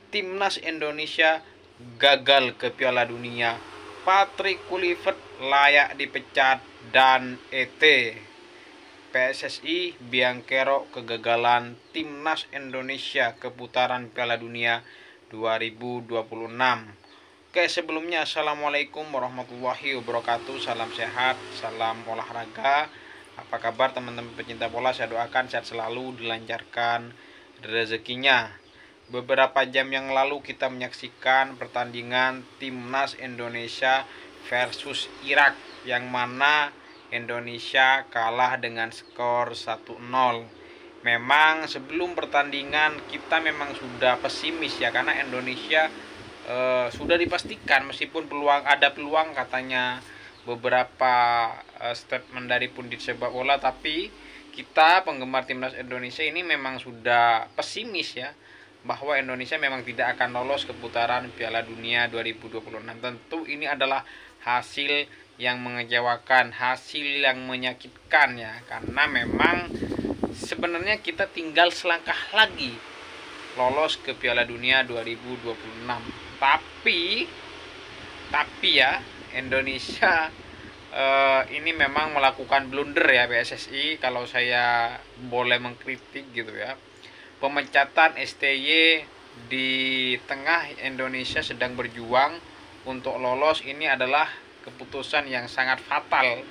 Timnas Indonesia gagal ke Piala Dunia. Patrick Kluivert layak dipecat dan PSSI biang kegagalan Timnas Indonesia ke putaran Piala Dunia 2026. Oke, sebelumnya Assalamualaikum warahmatullahi wabarakatuh. Salam sehat, salam olahraga. Apa kabar teman-teman pecinta bola? Saya doakan sehat selalu, dilancarkan rezekinya. Beberapa jam yang lalu kita menyaksikan pertandingan Timnas Indonesia versus Irak, yang mana Indonesia kalah dengan skor 1-0. Memang sebelum pertandingan kita memang sudah pesimis ya, karena Indonesia sudah dipastikan, meskipun ada peluang katanya beberapa statement dari pundit sepak bola, tapi kita penggemar Timnas Indonesia ini memang sudah pesimis ya, bahwa Indonesia memang tidak akan lolos ke putaran Piala Dunia 2026. Tentu ini adalah hasil yang mengecewakan, hasil yang menyakitkan ya, karena memang sebenarnya kita tinggal selangkah lagi lolos ke Piala Dunia 2026. Tapi ya, Indonesia ini memang melakukan blunder ya, PSSI, kalau saya boleh mengkritik gitu ya. Pemecatan STY di tengah Indonesia sedang berjuang untuk lolos ini adalah keputusan yang sangat fatal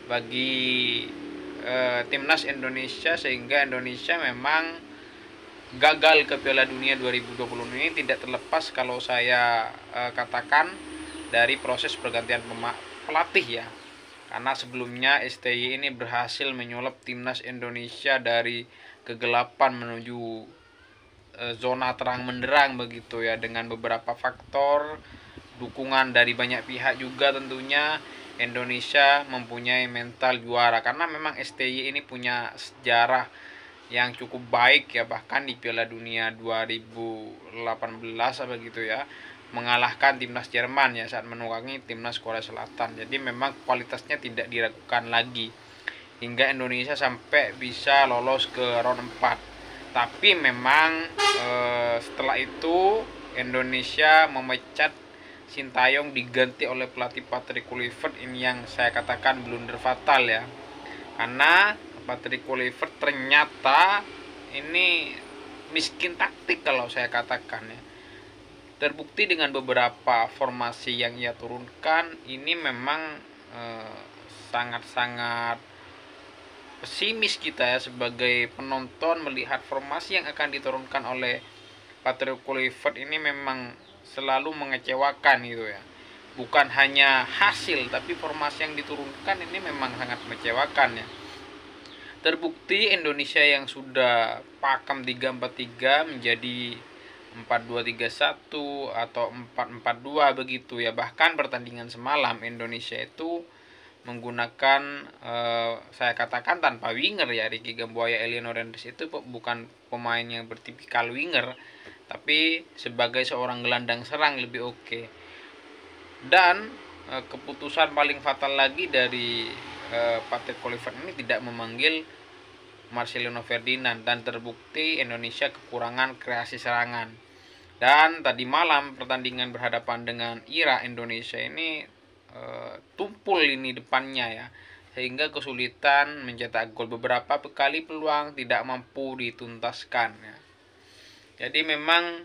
bagi Timnas Indonesia, sehingga Indonesia memang gagal ke Piala Dunia 2020 ini tidak terlepas kalau saya katakan dari proses pergantian pelatih ya. Karena sebelumnya STY ini berhasil menyulap Timnas Indonesia dari kegelapan menuju zona terang menderang begitu ya, dengan beberapa faktor dukungan dari banyak pihak juga. Tentunya Indonesia mempunyai mental juara, karena memang STY ini punya sejarah yang cukup baik ya, bahkan di Piala Dunia 2018 begitu ya, mengalahkan timnas Jerman ya saat menunggangi timnas Korea Selatan. Jadi memang kualitasnya tidak diragukan lagi, hingga Indonesia sampai bisa lolos ke round 4. Tapi memang setelah itu Indonesia memecat Sintayong, diganti oleh pelatih Patrick Kluivert. Ini yang saya katakan blunder fatal ya, karena Patrick Kluivert ternyata ini miskin taktik kalau saya katakan ya. Terbukti dengan beberapa formasi yang ia turunkan, ini memang sangat-sangat pesimis kita ya sebagai penonton melihat formasi yang akan diturunkan oleh Patrick Kluivert ini memang selalu mengecewakan gitu ya. Bukan hanya hasil, tapi formasi yang diturunkan ini memang sangat mengecewakan ya. Terbukti Indonesia yang sudah pakem 3-4-3 menjadi 4-2-3-1 atau 4-4-2 begitu ya. Bahkan pertandingan semalam Indonesia itu menggunakan saya katakan tanpa winger ya. Ricky Gamboya, Elino Rendes itu bukan pemain yang bertipikal winger, tapi sebagai seorang gelandang serang lebih oke. Dan keputusan paling fatal lagi dari Patrick Kluivert ini tidak memanggil Marcelino Ferdinand, dan terbukti Indonesia kekurangan kreasi serangan. Dan tadi malam pertandingan berhadapan dengan Irak, Indonesia ini tumpul ini depannya ya, sehingga kesulitan mencetak gol. Beberapa kali peluang tidak mampu dituntaskan ya. Jadi memang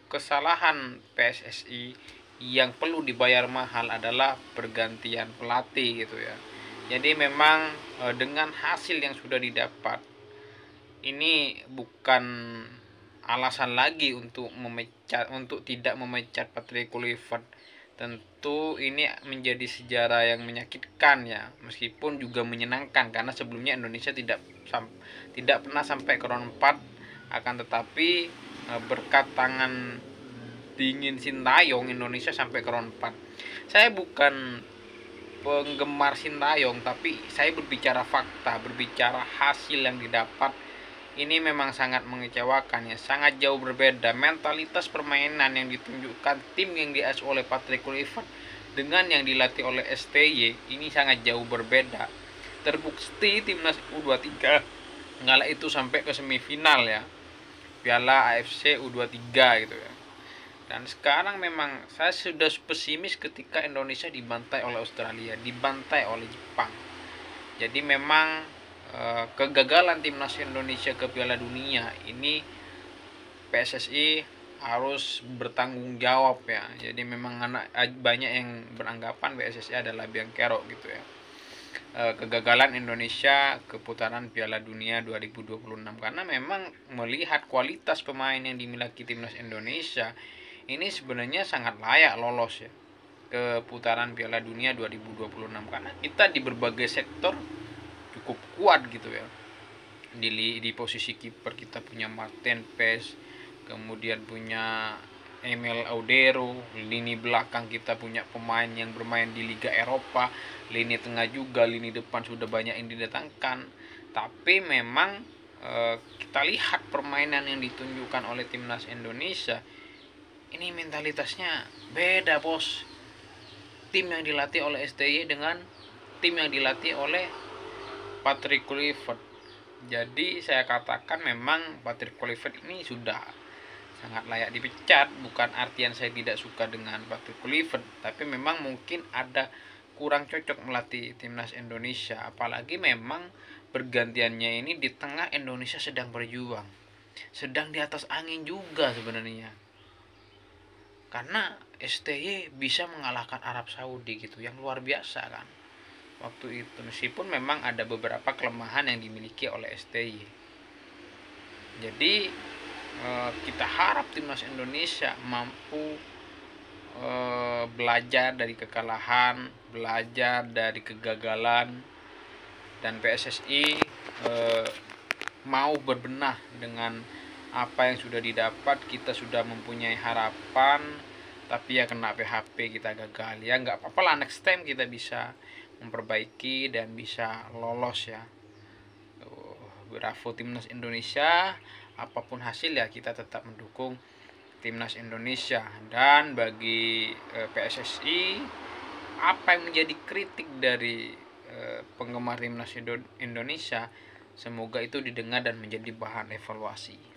kesalahan PSSI yang perlu dibayar mahal adalah pergantian pelatih gitu ya. Jadi memang dengan hasil yang sudah didapat, ini bukan alasan lagi untuk tidak memecat Patrick Kluivert. Tentu ini menjadi sejarah yang menyakitkan ya, meskipun juga menyenangkan karena sebelumnya Indonesia tidak pernah sampai ke round 4. Akan tetapi berkat tangan dingin Sintayong, Indonesia sampai ke round 4. Saya bukan penggemar Sintayong, tapi saya berbicara fakta, berbicara hasil yang didapat. Ini memang sangat mengecewakan ya, sangat jauh berbeda. Mentalitas permainan yang ditunjukkan tim yang diasuh oleh Patrick Kluivert dengan yang dilatih oleh STY ini sangat jauh berbeda. Terbukti timnas U23 ngalah itu sampai ke semifinal ya, Piala AFC U23 gitu ya. Dan sekarang memang saya sudah pesimis ketika Indonesia dibantai oleh Australia, dibantai oleh Jepang. Jadi memang kegagalan timnas Indonesia ke Piala Dunia ini PSSI harus bertanggung jawab ya. Jadi memang banyak yang beranggapan PSSI adalah biang kerok gitu ya. Kegagalan Indonesia ke putaran Piala Dunia 2026 karena memang melihat kualitas pemain yang dimiliki timnas Indonesia ini sebenarnya sangat layak lolos ya ke putaran Piala Dunia 2026 karena kita di berbagai sektor cukup kuat gitu ya. Di posisi kiper kita punya Martin Paes, kemudian punya Emil Audero, lini belakang kita punya pemain yang bermain di Liga Eropa, lini tengah juga, lini depan sudah banyak yang didatangkan. Tapi memang kita lihat permainan yang ditunjukkan oleh timnas Indonesia ini mentalitasnya beda bos. Tim yang dilatih oleh STY dengan tim yang dilatih oleh Patrick Kluivert. Jadi saya katakan memang Patrick Kluivert ini sudah sangat layak dipecat. Bukan artian saya tidak suka dengan Patrick Kluivert, tapi memang mungkin ada kurang cocok melatih timnas Indonesia. Apalagi memang pergantiannya ini di tengah Indonesia sedang berjuang, sedang di atas angin juga sebenarnya. Karena STY bisa mengalahkan Arab Saudi gitu, yang luar biasa kan waktu itu, meskipun memang ada beberapa kelemahan yang dimiliki oleh STY. Jadi kita harap timnas Indonesia mampu belajar dari kekalahan, belajar dari kegagalan, dan PSSI mau berbenah dengan apa yang sudah didapat. Kita sudah mempunyai harapan, tapi ya kena PHP kita gagal. Ya nggak apa-apa lah, next time kita bisa memperbaiki dan bisa lolos ya. Bravo timnas Indonesia, apapun hasil ya kita tetap mendukung timnas Indonesia. Dan bagi PSSI, apa yang menjadi kritik dari penggemar timnas Indonesia, semoga itu didengar dan menjadi bahan evaluasi.